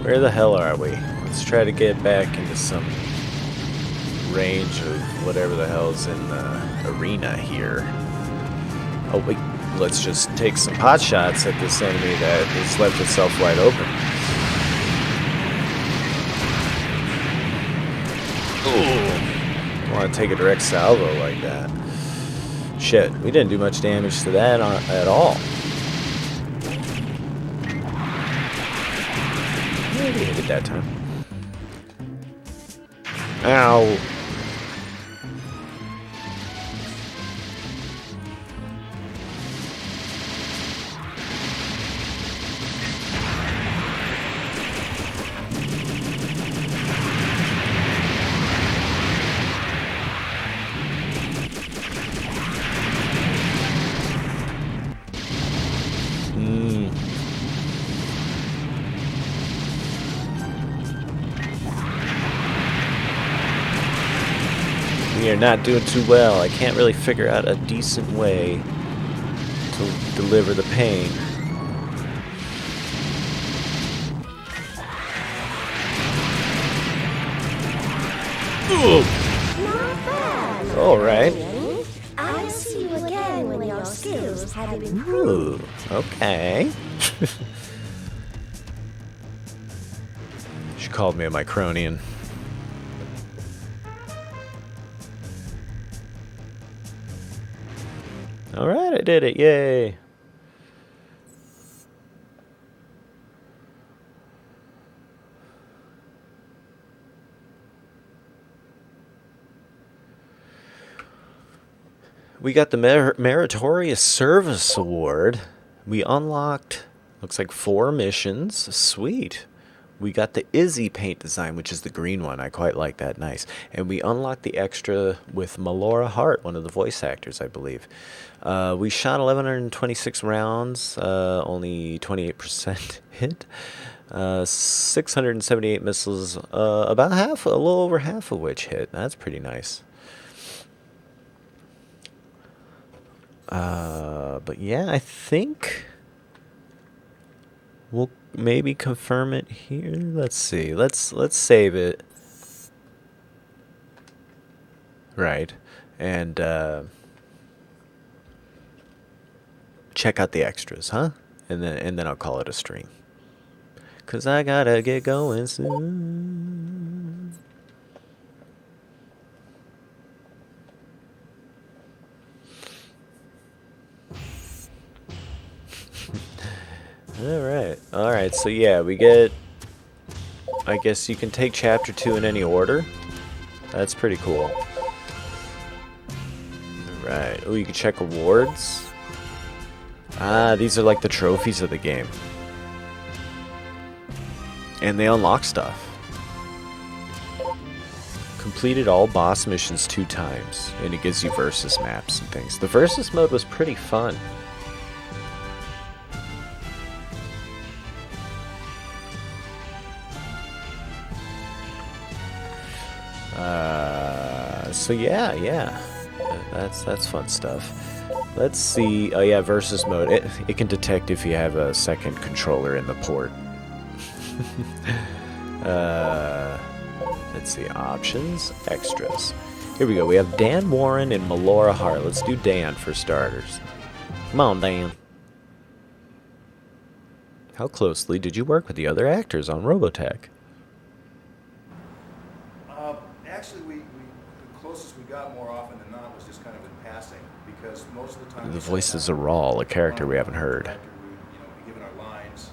Where the hell are we? Let's try to get back into some range of whatever the hell's in the arena here. Oh wait, let's just take some pot shots at this enemy that has left itself wide open. I want to take a direct salvo like that. Shit, we didn't do much damage to that at all. Yeah, we hit it that time. Ow. We are not doing too well. I can't really figure out a decent way to deliver the pain. All right. I'll see you again when your skills have improved. Ooh, okay. She called me a Micronian. Alright, I did it. Yay. We got the Meritorious Service Award. We unlocked, looks like 4 missions. Sweet. We got the Izzy paint design, which is the green one. I quite like that. Nice. And we unlocked the extra with Melora Hart, one of the voice actors, I believe. We shot 1,126 rounds, only 28% hit. 678 missiles, about half, a little over half of which hit. That's pretty nice. But yeah, I think we'll maybe confirm it here. Let's see. Let's save it. Right. And check out the extras, huh? And then I'll call it a stream. 'Cause I gotta get going soon. Alright, so yeah, we get, I guess you can take chapter 2 in any order. That's pretty cool. Alright, oh, you can check awards. Ah, these are like the trophies of the game. And they unlock stuff. Completed all boss missions 2 times, and it gives you versus maps and things. The versus mode was pretty fun. So yeah, that's fun stuff. Let's see. Oh yeah, versus mode. It can detect if you have a second controller in the port. Let's see, options, extras. Here we go. We have Dan Warren and Melora Hart. Let's do Dan for starters. Come on, Dan. How closely did you work with the other actors on Robotech? Actually, the closest we got more often than not was just kind of in passing, because most of the time... The voices are Rawl, a character we haven't heard. We'd be given our lines,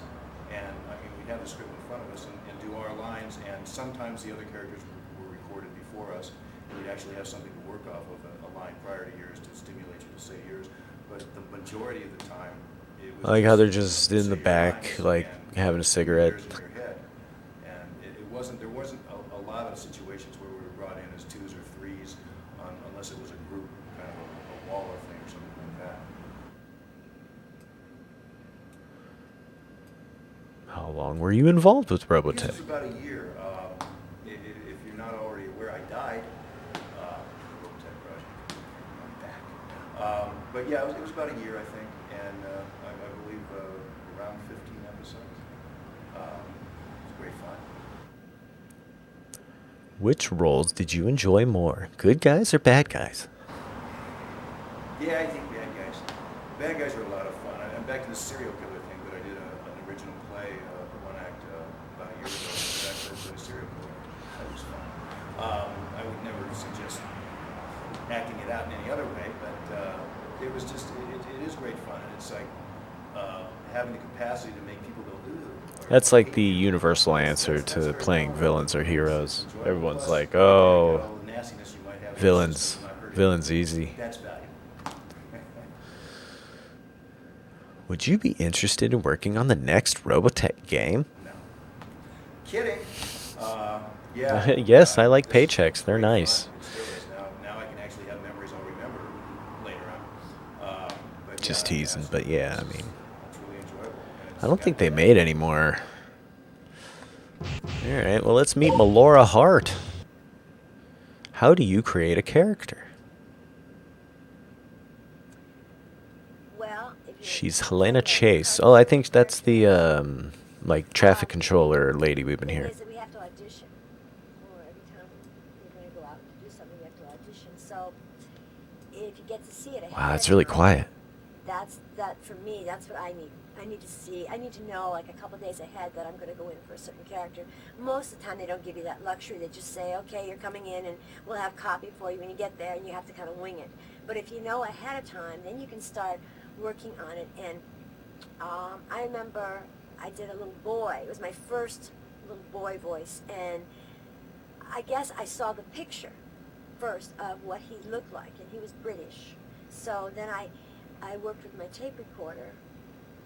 and I mean, we have the script in front of us and do our lines, and sometimes the other characters were recorded before us, and we'd actually have something to work off of, a line prior to yours to stimulate you to say yours, but the majority of the time, it was... I like how they're just in the back, like, having a cigarette. And there wasn't a lot of situations where we were brought in as 2s or 3s, unless it was a group, kind of a Waller thing or something like that. How long were you involved with Robotech? It was about a year. If you're not already aware, I died. Robotech project. I'm back. But yeah, it was about a year, I think, and I believe around 15 episodes. It was great fun. Which roles did you enjoy more? Good guys or bad guys? Yeah, I think bad guys. Bad guys are a lot of fun. I'm back to the serial killer thing, but I did an original play, one act, about a year ago. I actually played a serial killer. That was fun. I would suggest acting it out in any other way, but it was just, it is great fun, and it's like having the capacity to make people go, ooh. That's like the universal answer to playing villains or heroes. Everyone's like, oh, villains. Villains easy. That's valuable. Would you be interested in working on the next Robotech game? No. Kidding. Yeah. Yes, I like paychecks. They're nice. Now I can actually have memories I'll remember later on. But Just yeah, teasing, but yeah, I mean, it's really enjoyable. And I don't think they made any more. All right, well, let's meet Melora Hart. How do you create a character? Well, She's Helena Chase. Oh, I think that's the like traffic controller lady we've been hearing. We have to audition for every time we're going to go out to do something. We have to audition. So if you get to see it ahead Wow, it's of really time, quiet. that for me. That's what I need. I need to see. I need to know like a couple days ahead that I'm going to go in for a certain character. Most of the time, they don't give you that luxury. They just say, "Okay, you're coming in, and we'll have copy for you when you get there," and you have to kind of wing it. But if you know ahead of time, then you can start working on it. And I remember I did a little boy. It was my first little boy voice, and I guess I saw the picture first of what he looked like, and he was British. So then I worked with my tape recorder.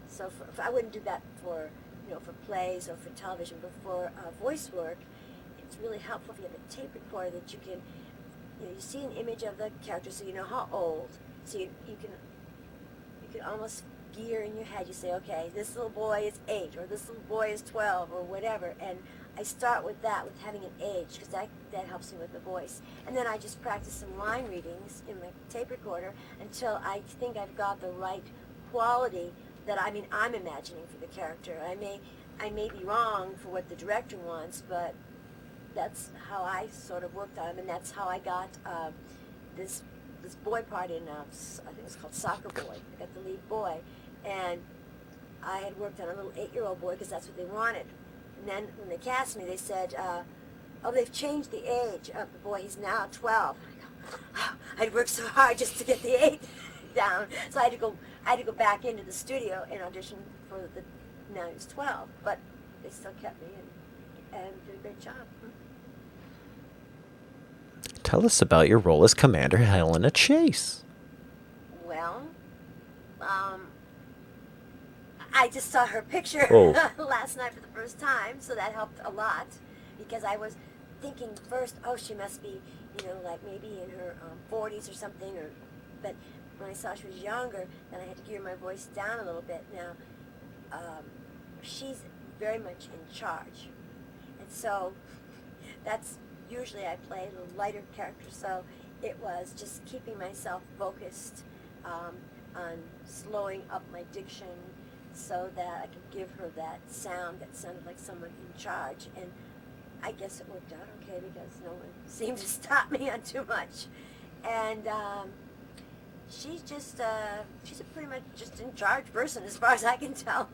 So I wouldn't do that for, for plays or for television, but for voice work, it's really helpful if you have a tape recorder that you can, you see an image of the character, so you know how old. So you can almost gear in your head. You say, okay, this little boy is 8, or this little boy is 12, or whatever. And I start with that, with having an age, because that helps me with the voice. And then I just practice some line readings in my tape recorder until I think I've got the right quality that I'm imagining for the character. I may be wrong for what the director wants, but that's how I sort of worked on him, and that's how I got this boy part in, I think it's called Soccer Boy. I got the lead boy, and I had worked on a little 8-year-old boy because that's what they wanted. And then when they cast me, they said, oh, they've changed the age of the boy. He's now 12. I'd worked so hard just to get the 8 down, so I had to go back into the studio and audition for the. Now he's 12, but they still kept me and did a great job. Tell us about your role as Commander Helena Chase. Well, I just saw her picture last night for the first time, so that helped a lot, because I was thinking first, oh, she must be, like maybe in her 40s or something, but when I saw she was younger, then I had to gear my voice down a little bit. Now, she's very much in charge, and so that's usually I play a little lighter character, so it was just keeping myself focused on slowing up my diction so that I could give her that sound that sounded like someone in charge. And I guess it worked out okay because no one seemed to stop me on too much. And she's just, she's a pretty much just in charge person as far as I can tell.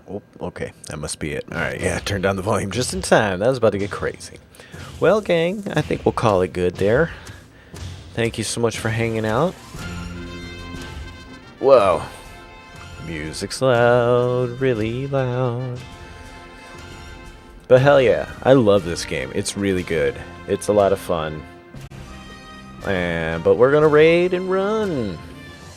Oh, okay. That must be it. All right, yeah, turn down the volume just in time. That was about to get crazy. Well, gang, I think we'll call it good there. Thank you so much for hanging out. Whoa. Music's loud, really loud. But hell yeah, I love this game. It's really good. It's a lot of fun. But we're gonna raid and run.